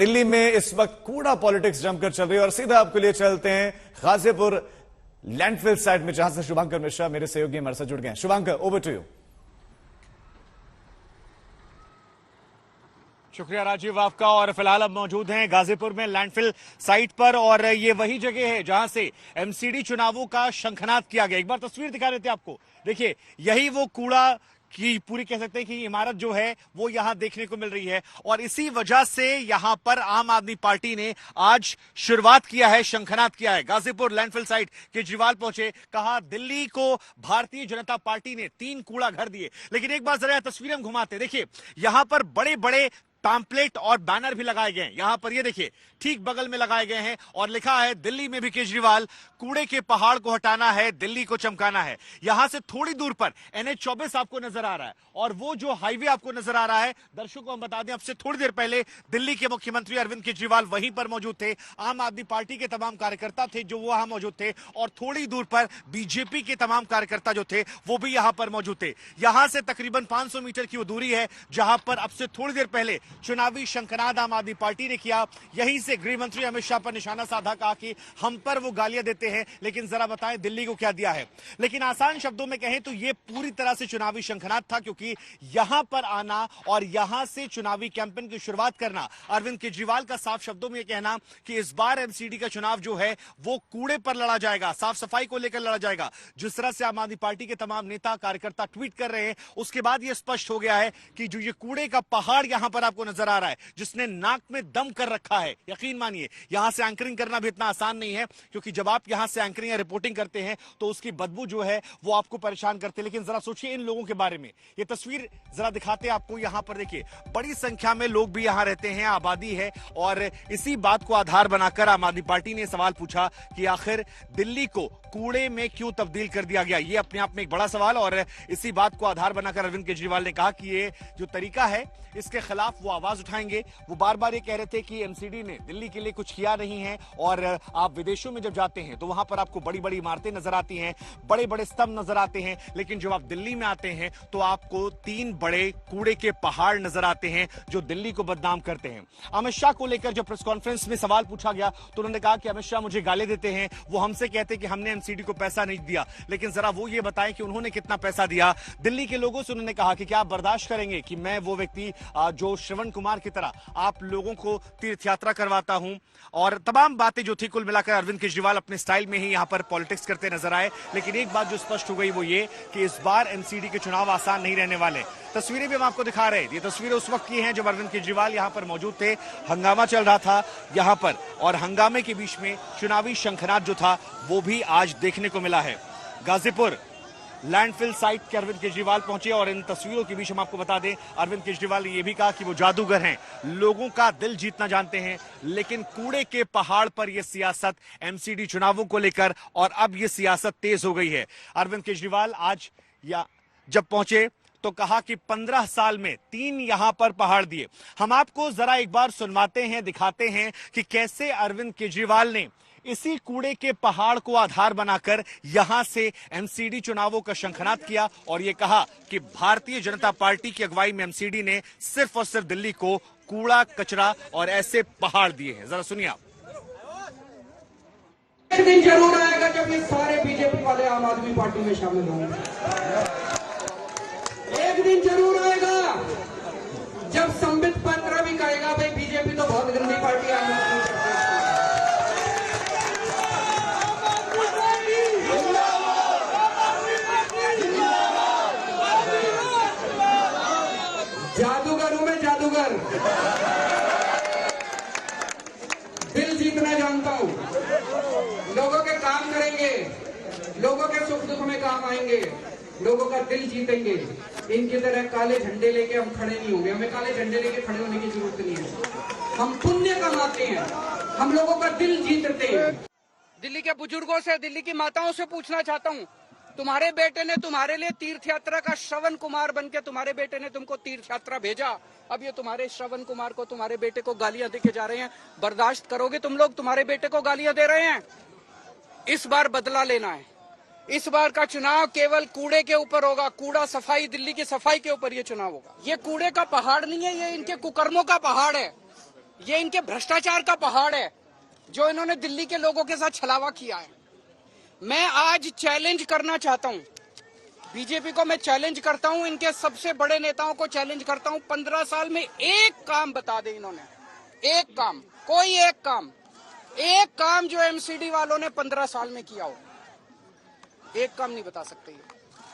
दिल्ली में इस वक्त कूड़ा पॉलिटिक्स जमकर चल रही है और सीधा आपके लिए चलते हैं गाजीपुर लैंडफिल साइट में, जहां से शुभांकर मिश्रा मेरे सहयोगी हमारे साथ जुड़ गए हैं। Shubhankar, over to you. शुक्रिया राजीव आपका। और फिलहाल अब मौजूद हैं गाजीपुर में लैंडफिल साइट पर, और ये वही जगह है जहां से एमसीडी चुनावों का शंखनाद किया गया। एक बार तस्वीर दिखा देते हैं आपको। देखिए, यही वो कूड़ा की पूरी कह सकते हैं कि इमारत जो है वो यहां देखने को मिल रही है, और इसी वजह से यहां पर आम आदमी पार्टी ने आज शुरुआत किया है, शंखनाद किया है। गाजीपुर लैंडफिल साइट केजरीवाल पहुंचे, कहा दिल्ली को भारतीय जनता पार्टी ने 3 कूड़ा घर दिए। लेकिन एक बार जरा तस्वीरें हम घुमाते, देखिए यहां पर बड़े बड़े पैम्पलेट और बैनर भी लगाए गए हैं। यहां पर ये देखिए ठीक बगल में लगाए गए हैं और लिखा है दिल्ली में भी केजरीवाल, कूड़े के पहाड़ को हटाना है, दिल्ली को चमकाना है। यहां से थोड़ी दूर पर NH-24 आपको नजर आ रहा है, और वो जो हाईवे आपको नजर आ रहा है, दर्शकों को हम बता दें, अब से थोड़ी देर पहले दिल्ली के मुख्यमंत्री अरविंद केजरीवाल वहीं पर मौजूद थे। आम आदमी पार्टी के तमाम कार्यकर्ता थे जो वहां मौजूद थे, और थोड़ी दूर पर बीजेपी के तमाम कार्यकर्ता जो थे वो भी यहां पर मौजूद थे। यहां से तकरीबन 500 मीटर की वो दूरी है जहां पर अब से थोड़ी देर पहले चुनावी शंखनाद आम आदमी पार्टी ने किया। यहीं से गृह मंत्री अमित शाह पर निशाना साधा, कहा कि हम पर वो गालियां देते हैं, लेकिन जरा बताएं दिल्ली को क्या दिया है। लेकिन आसान शब्दों में कहें तो ये पूरी तरह से चुनावी शंखनाद था, क्योंकि यहां पर आना और यहां से चुनावी कैंपेन की शुरुआत करना, अरविंद केजरीवाल का साफ शब्दों में यह कहना कि इस बार एमसीडी का चुनाव जो है वो कूड़े पर लड़ा जाएगा, साफ सफाई को लेकर लड़ा जाएगा। जिस तरह से आम आदमी पार्टी के तमाम नेता कार्यकर्ता ट्वीट कर रहे हैं, उसके बाद यह स्पष्ट हो गया है कि जो ये कूड़े का पहाड़ यहां पर आपको नजर आ रहा है, जिसने नाक में दम कर रखा है, यकीन मानिए यहां से एंकरिंग करना भी इतना आसान नहीं है, क्योंकि जब आप यहां से एंकरिंग या रिपोर्टिंग करते हैं तो उसकी बदबू जो है वो आपको परेशान करते हैं। लेकिन जरा सोचिए इन लोगों के बारे में, ये तस्वीर जरा दिखाते हैं आपको। यहां पर देखिए बड़ी संख्या में लोग भी यहां रहते हैं, आबादी है, और इसी बात को आधार बनाकर आम आदमी पार्टी ने सवाल पूछा कि आखिर दिल्ली को कूड़े में क्यों तब्दील कर दिया गया। ये अपने आप में एक बड़ा सवाल, और इसी बात को आधार बनाकर अरविंद केजरीवाल ने कहा कि ये जो तरीका है इसके खिलाफ वो आवाज उठाएंगे। वो बार बार ये कह रहे थे कि एमसीडी ने दिल्ली के लिए कुछ किया नहीं है, और आप विदेशों में जब जाते हैं तो वहां पर आपको बड़ी बड़ी इमारतें नजर आती हैं, बड़े बड़े स्तंभ नजर आते हैं, लेकिन जब आप दिल्ली में आते हैं तो आपको 3 बड़े कूड़े के पहाड़ नजर आते हैं जो दिल्ली को बदनाम करते हैं। अमित शाह को लेकर जब प्रेस कॉन्फ्रेंस में सवाल पूछा गया तो उन्होंने कहा कि अमित शाह मुझे गाली देते हैं, वो हमसे कहते कि हमने एमसीडी को पैसा नहीं दिया, लेकिन जरा वो ये बताएं कि उन्होंने कितना पैसा दिया। दिल्ली के लोगों से उन्होंने कहा कि क्या आप बर्दाश्त करेंगे कि मैं वो व्यक्ति जो श्रवण कुमार की तरह आप लोगों को तीर्थ यात्रा करवाता हूं, और तमाम बातें जो थी कुल मिलाकर अरविंद केजरीवाल अपने स्टाइल में ही यहां पर पॉलिटिक्स करते नजर आए। लेकिन एक बात जो स्पष्ट हो गई वो ये कि इस बार एमसीडी के चुनाव आसान नहीं रहने वाले। तस्वीरें भी हम आपको दिखा रहे हैं, ये तस्वीरें उस वक्त की हैं जब अरविंद केजरीवाल यहां पर मौजूद थे, हंगामा चल रहा था यहां पर, और हंगामे के बीच में चुनावी शंखनाद जो था वो भी आज देखने को मिला है। गाजीपुर लैंडफिल साइट के अरविंद केजरीवाल पहुंचे, और इन तस्वीरों के बीच हम आपको बता दें अरविंद केजरीवाल ने यह भी कहा कि वो जादूगर हैं, लोगों का दिल जीतना जानते हैं, लेकिन कूड़े के पहाड़ पर यह सियासत एमसीडी चुनावों को लेकर, और अब यह सियासत तेज हो गई है। अरविंद केजरीवाल आज जब पहुंचे तो कहा कि 15 साल में 3 यहां पर पहाड़ दिए। हम आपको जरा एक बार सुनवाते हैं, दिखाते हैं कि कैसे अरविंद केजरीवाल ने इसी कूड़े के पहाड़ को आधार बनाकर यहां से एमसीडी चुनावों का शंखनाद किया, और यह कहा कि भारतीय जनता पार्टी की अगुवाई में एमसीडी ने सिर्फ और सिर्फ दिल्ली को कूड़ा कचरा और ऐसे पहाड़ दिए हैं। जरा सुनिए आप। एक दिन जरूर आएगा जब ये सारे बीजेपी वाले आम आदमी पार्टी में शामिल होंगे। एक दिन जरूर आएगा जब संबित पात्रा भी कहेगा भाई बीजेपी तो बहुत गंदी पार्टी है। जादूगर हूं मैं, जादूगर, दिल जीतना जानता हूं, लोगों के काम करेंगे, लोगों के सुख दुख में काम आएंगे, लोगों का दिल जीतेंगे। इनकी तरह काले झंडे लेके हम खड़े नहीं होंगे, हमें काले झंडे लेके खड़े होने की जरूरत नहीं है। हम पुण्य कमाते हैं, हम लोगों का दिल जीतते हैं। दिल्ली के बुजुर्गों से, दिल्ली की माताओं से पूछना चाहता हूँ, तुम्हारे बेटे ने तुम्हारे लिए तीर्थ यात्रा का श्रवण कुमार बनके तुम्हारे बेटे ने तुमको तीर्थ यात्रा भेजा, अब ये तुम्हारे श्रवण कुमार को, तुम्हारे बेटे को गालियां देके जा रहे हैं। बर्दाश्त करोगे तुम लोग? तुम्हारे बेटे को गालियां दे रहे हैं। इस बार बदला लेना है। इस बार का चुनाव केवल कूड़े के ऊपर होगा, कूड़ा सफाई, दिल्ली की सफाई के ऊपर ये चुनाव होगा। ये कूड़े का पहाड़ नहीं है, ये इनके कुकर्मों का पहाड़ है। ये इनके भ्रष्टाचार का पहाड़ है जो इन्होंने दिल्ली के लोगों के साथ छलावा किया है। मैं आज चैलेंज करना चाहता हूं, बीजेपी को मैं चैलेंज करता हूं, इनके सबसे बड़े नेताओं को चैलेंज करता हूं, 15 साल में एक काम बता दे इन्होंने, एक काम, कोई एक काम जो एमसीडी वालों ने 15 साल में किया हो, एक काम नहीं बता सकते ये।